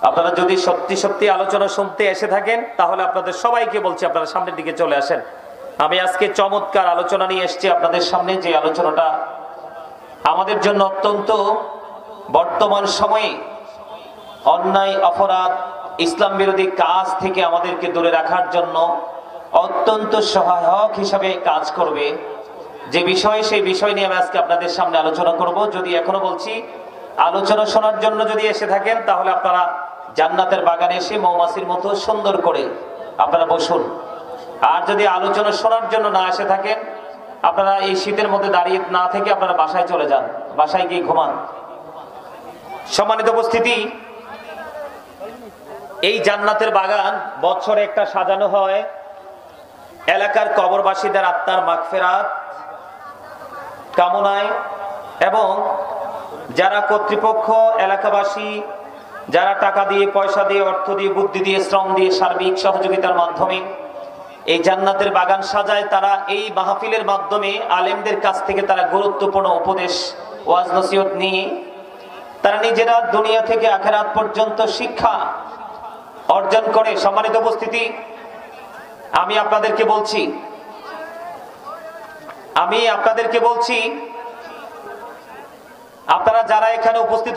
আপনারা যদি সত্যি সত্যি আলোচনা শুনতে এসে থাকেন তাহলে আপনাদের সবাইকে বলছি আপনারা সামনের দিকে চলে আসেন। আমি আজকে চমৎকার আলোচনা নিয়ে এসেছি আপনাদের সামনে, যে আলোচনাটা আমাদের জন্য অত্যন্ত বর্তমান সময়ে অন্যায়, অপরাধ, ইসলাম বিরোধী কাজ থেকে আমাদেরকে দূরে রাখার জন্য অত্যন্ত সহায়ক হিসাবে কাজ করবে। যে বিষয়, সেই বিষয় নিয়ে আমি আজকে আপনাদের সামনে আলোচনা করব। যদি এখনো বলছি, আলোচনা শোনার জন্য যদি এসে থাকেন তাহলে আপনারা জান্নাতের বাগানে এসে মৌমাছির মতো সুন্দর করে আপনারা বসুন। আর যদি আলোচনা শোনার জন্য না এসে থাকেন, আপনারা এই শীতের মধ্যে দাঁড়িয়ে না থেকে আপনারা বাসায় চলে যান, বাসায় গিয়ে ঘুমান। সম্মানিত উপস্থিতি, এই জান্নাতের বাগান বছরে একটা সাজানো হয় এলাকার কবরবাসীদের আত্মার মাগফিরাত কামনায়, এবং যারা কর্তৃপক্ষ, এলাকাবাসী যারা টাকা দিয়ে, পয়সা দিয়ে, অর্থ দিয়ে, বুদ্ধি দিয়ে, শ্রম দিয়ে, সার্বিক সহযোগিতার মাধ্যমে এই জান্নাতের বাগান সাজায়, তারা এই মাহফিলের মাধ্যমে আলেমদের কাছ থেকে তারা গুরুত্বপূর্ণ উপদেশ, ওয়াজ নসিহত নিয়ে তারা নিজেরা দুনিয়া থেকে আখিরাত পর্যন্ত শিক্ষা অর্জন করে। সম্মানিত উপস্থিতি, আমি আপনাদেরকে বলছি আপনারা যারা এখানে উপস্থিত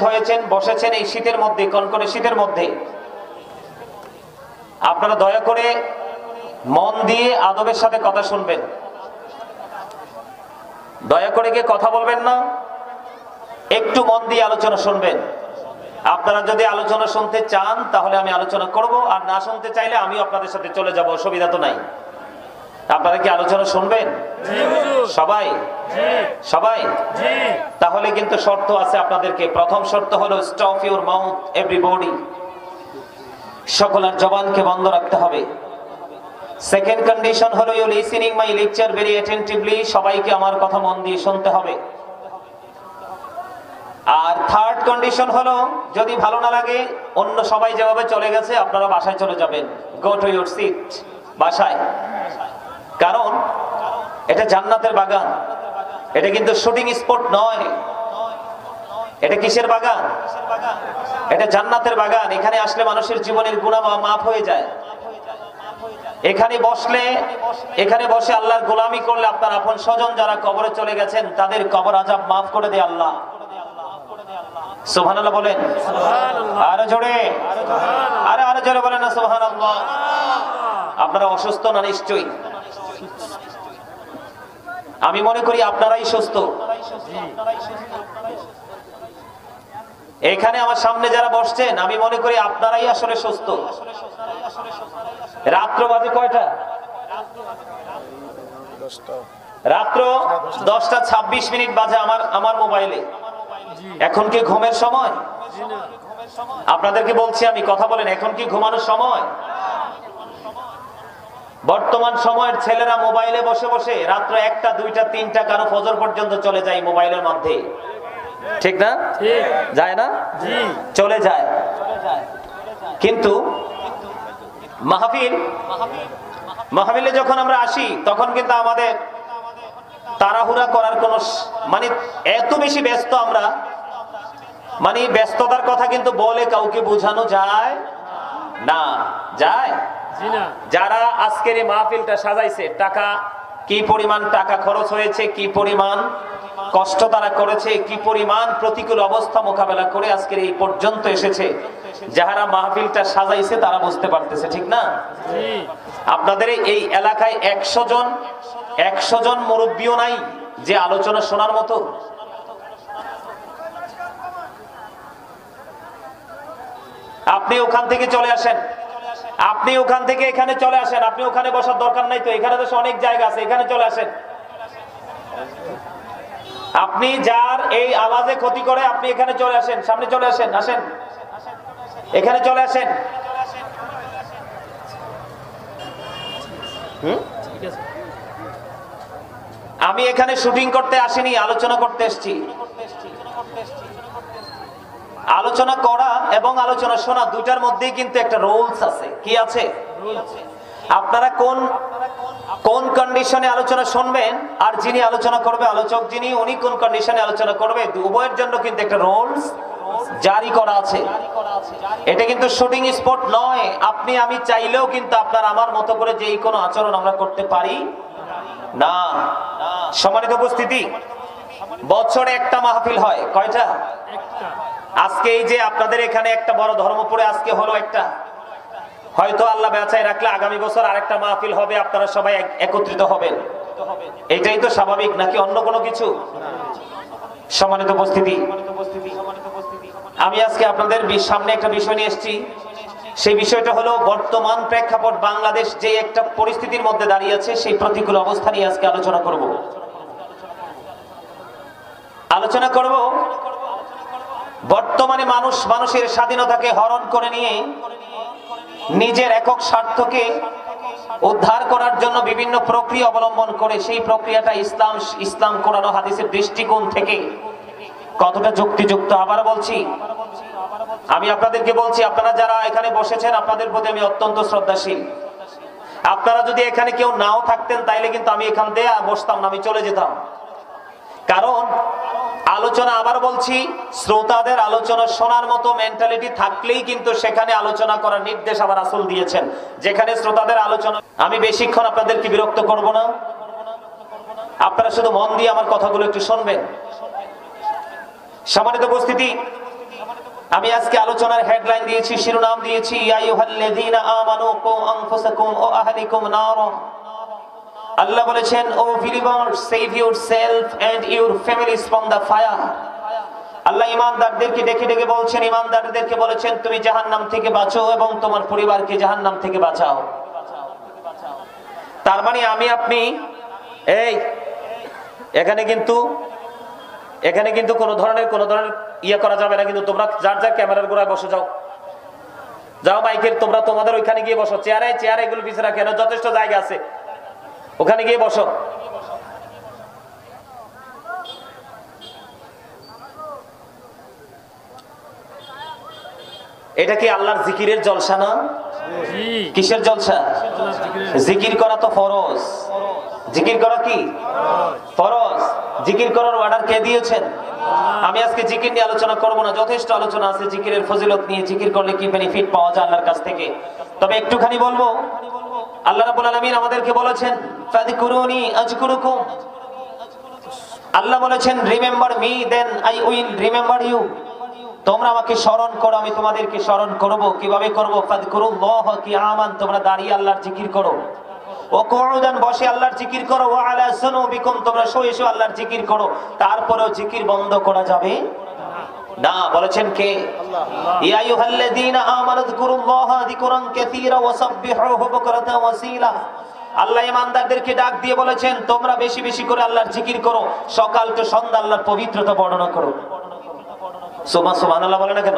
হয়েছেন, বসেছেন এই শীতের মধ্যে, কনকনে শীতের মধ্যে, আপনারা দয়া করে মন দিয়ে আদবের সাথে কথা শুনবেন। দয়া করে কি কথা বলবেন না, একটু মন দিয়ে আলোচনা শুনবেন। আপনারা যদি আলোচনা শুনতে চান তাহলে আমি আলোচনা করব, আর না শুনতে চাইলে আমিও আপনাদের সাথে চলে যাব, অসুবিধা তো নাই। আপনারা কি আলোচনা শুনবেন? সবাই সবাই তাহলে কিন্তু শর্ত আছে আপনাদেরকে। প্রথম শর্ত হলো স্টপ ইউর মাউথ এভরিবডি, সকলের জবানকে বন্ধ রাখতে হবে। সেকেন্ড কন্ডিশন হলো you listening my lecture very attentively, সবাইকে আমার কথা মন দিয়ে শুনতে হবে। আর থার্ড কন্ডিশন হলো, যদি ভালো না লাগে, অন্য সবাই যেভাবে চলে গেছে আপনারা বাসায় চলে যাবেন, গো টু ইউর সিট, বাসায়। কারণ এটা জান্নাতের বাগান, এটা কিন্তু শুটিং স্পট নয়। এটা কিসের বাগান? এটা জান্নাতের বাগান। এখানে আসলে মানুষের জীবনের গুনাহ মাফ হয়ে যায়। এখানে বসে আল্লাহর গোলামি করলে আপনার আপন স্বজন যারা কবরে চলে গেছেন তাদের কবর আযাব মাফ করে দেয় আল্লাহ। সুবহানাল্লাহ বলেন, আরো জোরে, আরো জোরে বলেন না সুবহানাল্লাহ। আপনারা অসুস্থ না? নিশ্চয়ই। আমি মনে করি আপনারাই সুস্থ। এখানে আমার সামনে যারা বসছেন, আমি মনে করি আপনারাই আসলে সুস্থ। রাত্র বাজে কয়টা? রাত্র 10:26 বাজে আমার মোবাইলে। এখন কি ঘুমের সময়? আপনাদেরকে বলছি আমি, কথা বলেন, এখন কি ঘুমানোর সময়? বর্তমান সময়ের ছেলেরা মোবাইলে বসে বসে রাত্র 1টা, 2টা, 3টা, কারো ফজর পর্যন্ত চলে যায় মোবাইলের মধ্যে। ঠিক না? যায় না? চলে যায়। কিন্তু মাহফিলে যখন আমরা আসি তখন কিন্তু আমাদের তাড়াহুড়া করার কোন, মানে এত বেশি ব্যস্ত আমরা, মানে ব্যস্ততার কথা কিন্তু বলে কাউকে বোঝানো যায় না। যায়? যারা আজকের এই মাহফিলটা সাজাইছে, টাকা, কি পরিমাণ টাকা খরচ হয়েছে, কি পরিমাণ কষ্ট তারা করেছে, কি পরিমাণ প্রতিকূল অবস্থা মোকাবেলা করে আজকের এই পর্যন্ত এসেছে, যারা মাহফিলটা সাজাইছে তারা বুঝতে পারতেছে। ঠিক না? আপনাদের এই এলাকায় 100 জন মুরব্বিও নাই যে আলোচনা শোনার মতো। আপনি ওখান থেকে চলে আসেন, আপনি ওখান থেকে এখানে চলে আসেন। আপনি ওখানে বসার দরকার নাই তো, এখানে তো অনেক জায়গা আছে, এখানে চলে আসেন। আপনি যার এই আওয়াজে ক্ষতি করে আপনি এখানে চলে আসেন, সামনে চলে আসেন, আসেন এখানে চলে আসেন। আমি এখানে শুটিং করতে আসিনি, আলোচনা করতে এসেছি। আলোচনা করা এবং আলোচনা শোনা দুটার মধ্যেই কিন্তু একটা রুলস আছে। কি আছে? আপনারা কোন কন্ডিশনে আলোচনা শুনবেন আর যিনি আলোচনা করবে, আলোচক যিনি, উনি কোন কন্ডিশনে আলোচনা করবে, উভয়ের জন্য কিন্তু একটা রুলস জারি করা আছে। এটা কিন্তু শুটিং স্পট নয়। আপনি আমি চাইলেও কিন্তু আপনার আমার মতো করে যেই কোনো আচরণ আমরা করতে পারি না। সম্মানিত উপস্থিতি, বছরে একটা মাহফিল হয়। কয়টা? আজকে এই যে আপনাদের এখানে একটা বড় ধর্মপুরে আজকে হলো একটা, হয়তো আল্লাহ বেঁচায় রাখলে আগামী বছর আরেকটা মাহফিল হবে, আপনারা সবাই একত্রিত হবেন। এটাই তো স্বাভাবিক, নাকি অন্য কোনো কিছু? সম্মানিত উপস্থিতি, আমি আজকে আপনাদের সামনে একটা বিষয় নিয়ে এসেছি। সেই বিষয়টা হলো বর্তমান প্রেক্ষাপট, বাংলাদেশ যে একটা পরিস্থিতির মধ্যে দাঁড়িয়ে আছে, সেই প্রতিকূল অবস্থা নিয়ে আজকে আলোচনা করব। বর্তমানে মানুষের স্বাধীনতাকে হরণ করে নিয়ে নিজের একক স্বার্থকে উদ্ধার করার জন্য বিভিন্ন প্রক্রিয়া অবলম্বন করে, সেই প্রক্রিয়াটা ইসলাম কোরআন ও হাদিসের দৃষ্টিকোণ থেকে কতটা যুক্তিযুক্ত আবার বলছি। আমি আপনাদেরকে বলছি, আপনারা যারা এখানে বসেছেন আপনাদের প্রতি আমি অত্যন্ত শ্রদ্ধাশীল। আপনারা যদি এখানে কেউ নাও থাকতেন তাইলে কিন্তু আমি এখান দিয়ে বসতাম না, আমি চলে যেতাম। কারণ আলোচনা, আবার বলছি, শ্রোতাদের আলোচনা শোনার মতো মেন্টালিটি থাকলেই কিন্তু সেখানে আলোচনা করার নির্দেশ আবার রাসূল দিয়েছেন। যেখানে শ্রোতাদের আলোচনা, আমি বেশিক্ষণ আপনাদেরকে বিরক্ত করব না, আপনারা শুধু মন দিয়ে আমার কথাগুলো একটু শুনবেন। সম্মানিত উপস্থিতি, আমি আজকে আলোচনার হেডলাইন দিয়েছি, শিরোনাম দিয়েছি, ইয়া আইয়ুহাল্লাযীনা আমানু কু আনফুসাকুম ওয়া আহলিকুম নারা। আল্লাহ বলেছেন, O believers, save yourself and your families from the fire. Allah ঈমানদারদেরকে ডেকে ডেকে বলছেন, ঈমানদারদেরকে বলেছেন তুমি জাহান্নাম থেকে বাঁচো এবং তোমার পরিবারকে জাহান্নাম থেকে বাঁচাও। তার মানে আমি আপনি এখানে কিন্তু কোন ধরনের ইয়ে করা যাবে না। কিন্তু তোমরা যার যার ক্যামেরার গোড়ায় বসে যাও, মাইকের তোমরা তোমাদের ওইখানে গিয়ে বসো, চেয়ারে এগুলো পিছনে কেন, যথেষ্ট জায়গা আছে, ওখানে গিয়ে বসো। এটা কি আল্লাহর জিকিরের জলসা না? কিসের জলসা? জিকির করা তো ফরজ। জিকির করা কি ফরজ? জিকির করার অর্ডার কে দিয়েছেন? আমি আজকে জিকির নিয়ে আলোচনা করব না, যথেষ্ট আলোচনা আছে জিকিরের ফজিলত নিয়ে, জিকির করলে কি বেনিফিট পাওয়া যায় আল্লাহর কাছ থেকে। তবে একটুখানি বলবো, আল্লাহ রাব্বুল আলামিন আমাদেরকে বলেছেন, ফাযকুরুনি আযকুরুকুম। আল্লাহ বলেছেন, remember me then I will remember you. তোমরা আমাকে স্মরণ করো, আমি তোমাদেরকে স্মরণ করব। কিভাবে করব? ফাযকুরুল্লাহ কিয়ামান, তোমরা দাঁড়িয়ে আল্লাহর জিকির করো। ও কুউদান, বসে আল্লাহর জিকির করো। ওয়া আলা সুনুবিকুম, তোমরা শুয়ে শুয়ে আল্লাহর জিকির করো। তারপরেও জিকির বন্ধ করা যাবে না। বলেছেন কে? ইয়া আইয়ুহাল্লাযীনা আমানু যকুরুল্লাহা যিকরান কাসীরা ওয়া সাব্বিহুহু বুকরাতান ওয়া আসীলা। আল্লাহ ঈমানদারদেরকে ডাক দিয়ে বলেছেন, তোমরা বেশি বেশি করে আল্লাহর জিকির করো, সকাল তো সন্ধ্যা আল্লাহর পবিত্রতা বর্ণনা করো। সুবহানাল্লাহ বলে না কেন?